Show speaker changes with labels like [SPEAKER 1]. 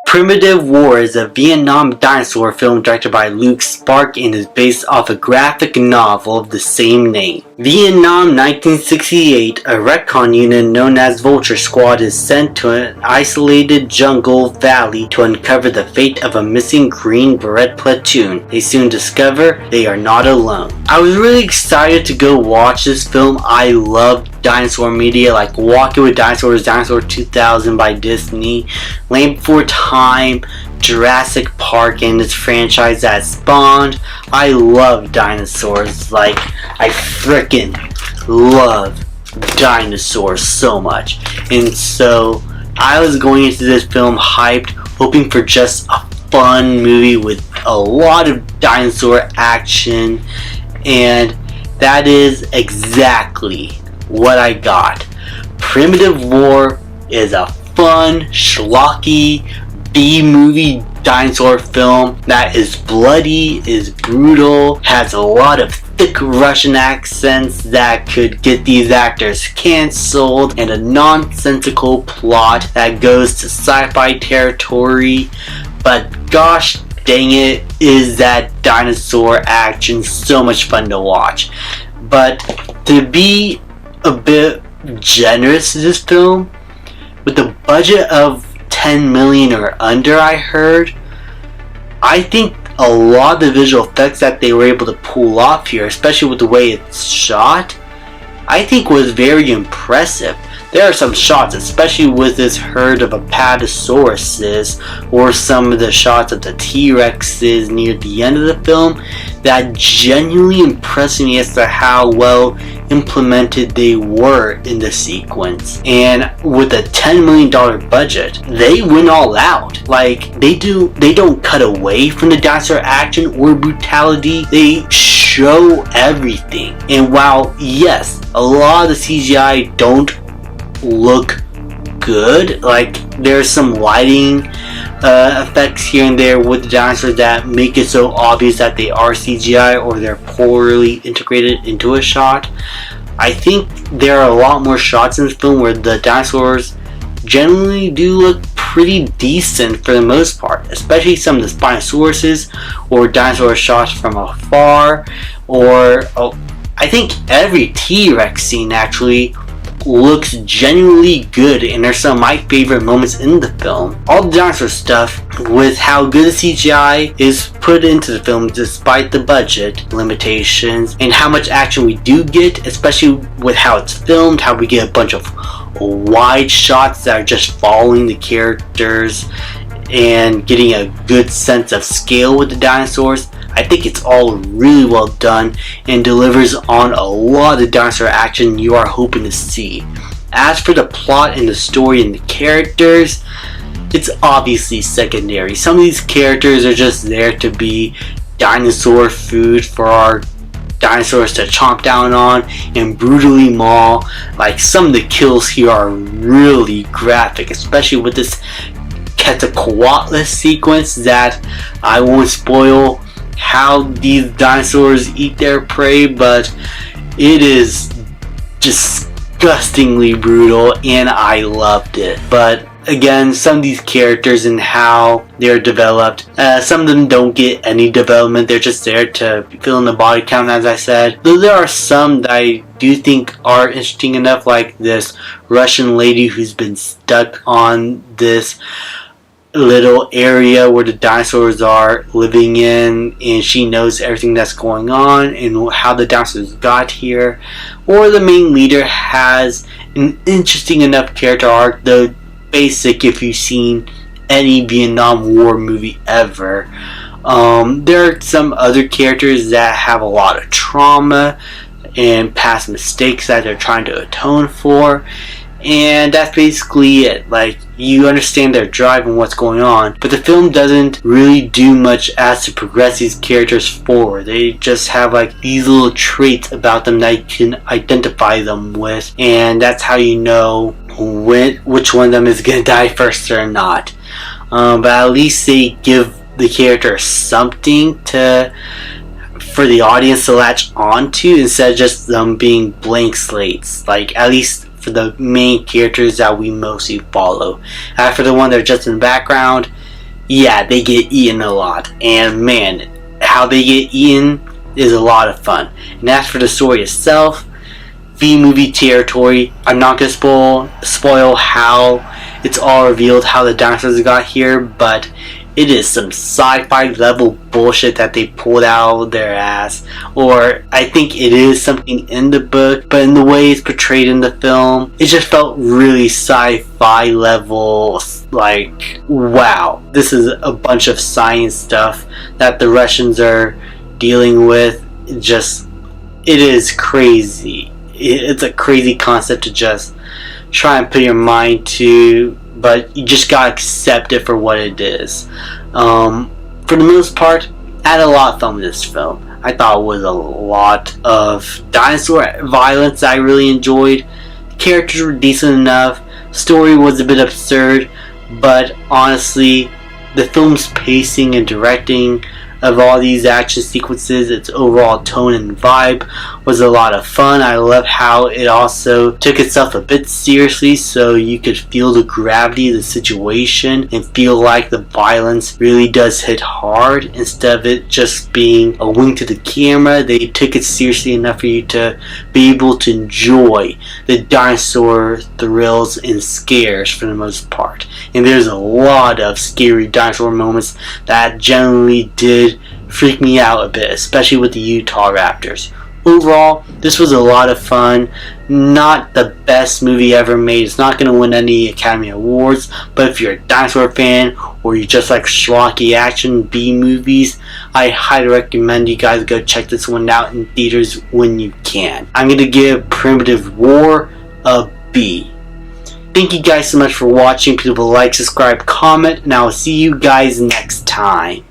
[SPEAKER 1] Primitive War is a Vietnam dinosaur film directed by Luke Spark and is based off a graphic novel of the same name. Vietnam 1968, a recon unit known as Vulture Squad is sent to an isolated jungle valley to uncover the fate of a missing Green Beret platoon. They soon discover they are not alone. I was really excited to go watch this film. I love dinosaur media like Walking with Dinosaurs, Dinosaur 2000 by Disney, Land Before Time, Jurassic Park and its franchise that spawned. I love dinosaurs. Like, I freaking love dinosaurs so much. And so I was going into this film hyped, hoping for just a fun movie with a lot of dinosaur action, and that is exactly what I got. Primitive War is a fun, schlocky B-movie dinosaur film that is bloody, is brutal, has a lot of thick Russian accents that could get these actors cancelled, and a nonsensical plot that goes to sci-fi territory. But gosh dang it, is that dinosaur action so much fun to watch. But to be a bit generous to this film, with a budget of 10 million or under, I heard, I think a lot of the visual effects that they were able to pull off here, especially with the way it's shot, I think was very impressive. There are some shots, especially with this herd of Apatosauruses, or some of the shots of the T-Rexes near the end of the film, that genuinely impressed me as to how well implemented they were in the sequence. And with a $10 million budget, they went all out. Like, they don't cut away from the dinosaur action or brutality. They show everything. And while, yes, a lot of the CGI don't look good, like there's some lighting effects here and there with the dinosaurs that make it so obvious that they are CGI or they're poorly integrated into a shot. I think there are a lot more shots in this film where the dinosaurs generally do look pretty decent for the most part, especially some of the Spinosauruses or dinosaur shots from afar, or I think every T-Rex scene actually looks genuinely good, and there's some of my favorite moments in the film. All the dinosaur stuff, with how good the CGI is put into the film despite the budget limitations, and how much action we do get, especially with how it's filmed, how we get a bunch of wide shots that are just following the characters and getting a good sense of scale with the dinosaurs. I think it's all really well done and delivers on a lot of the dinosaur action you are hoping to see. As for the plot and the story and the characters, it's obviously secondary. Some of these characters are just there to be dinosaur food for our dinosaurs to chomp down on and brutally maul. Like, some of the kills here are really graphic, especially with this Quetzalcoatl sequence that I won't spoil how these dinosaurs eat their prey, but it is disgustingly brutal and I loved it. But again, some of these characters and how they're developed, some of them don't get any development. They're just there to fill in the body count, as I said. Though there are some that I do think are interesting enough, like this Russian lady who's been stuck on this little area where the dinosaurs are living in, and she knows everything that's going on and how the dinosaurs got here. Or the main leader has an interesting enough character arc, though basic if you've seen any Vietnam War movie ever. There are some other characters that have a lot of trauma and past mistakes that they're trying to atone for, and that's basically it. Like, you understand their drive and what's going on, but the film doesn't really do much as to progress these characters forward. They just have like these little traits about them that you can identify them with, and that's how you know which one of them is gonna die first or not. But at least they give the character something for the audience to latch onto, instead of just them being blank slates. Like, at least the main characters that we mostly follow. For the one that are just in the background, yeah, they get eaten a lot. And man, how they get eaten is a lot of fun. And as for the story itself, B-movie territory. I'm not going to spoil how it's all revealed how the dinosaurs got here, but it is some sci-fi level bullshit that they pulled out of their ass. Or I think it is something in the book, but in the way it's portrayed in the film, it just felt really sci-fi level. Like, wow, this is a bunch of science stuff that the Russians are dealing with. It is crazy. It's a crazy concept to just try and put your mind to, but you just gotta accept it for what it is. For the most part, I had a lot of fun with this film. I thought it was a lot of dinosaur violence I really enjoyed. Characters were decent enough. Story was a bit absurd, but honestly, the film's pacing and directing of all these action sequences, its overall tone and vibe was a lot of fun. I love how it also took itself a bit seriously, so you could feel the gravity of the situation and feel like the violence really does hit hard instead of it just being a wink to the camera. They took it seriously enough for you to be able to enjoy the dinosaur thrills and scares for the most part. And there's a lot of scary dinosaur moments that generally did freak me out a bit, especially with the Utahraptors. Overall, this was a lot of fun. Not the best movie ever made. It's not going to win any Academy Awards, but if you're a dinosaur fan or you just like schlocky action B movies, I highly recommend you guys go check this one out in theaters when you can. I'm going to give Primitive War a B. Thank you guys so much for watching. People like, subscribe, comment, and I will see you guys next time.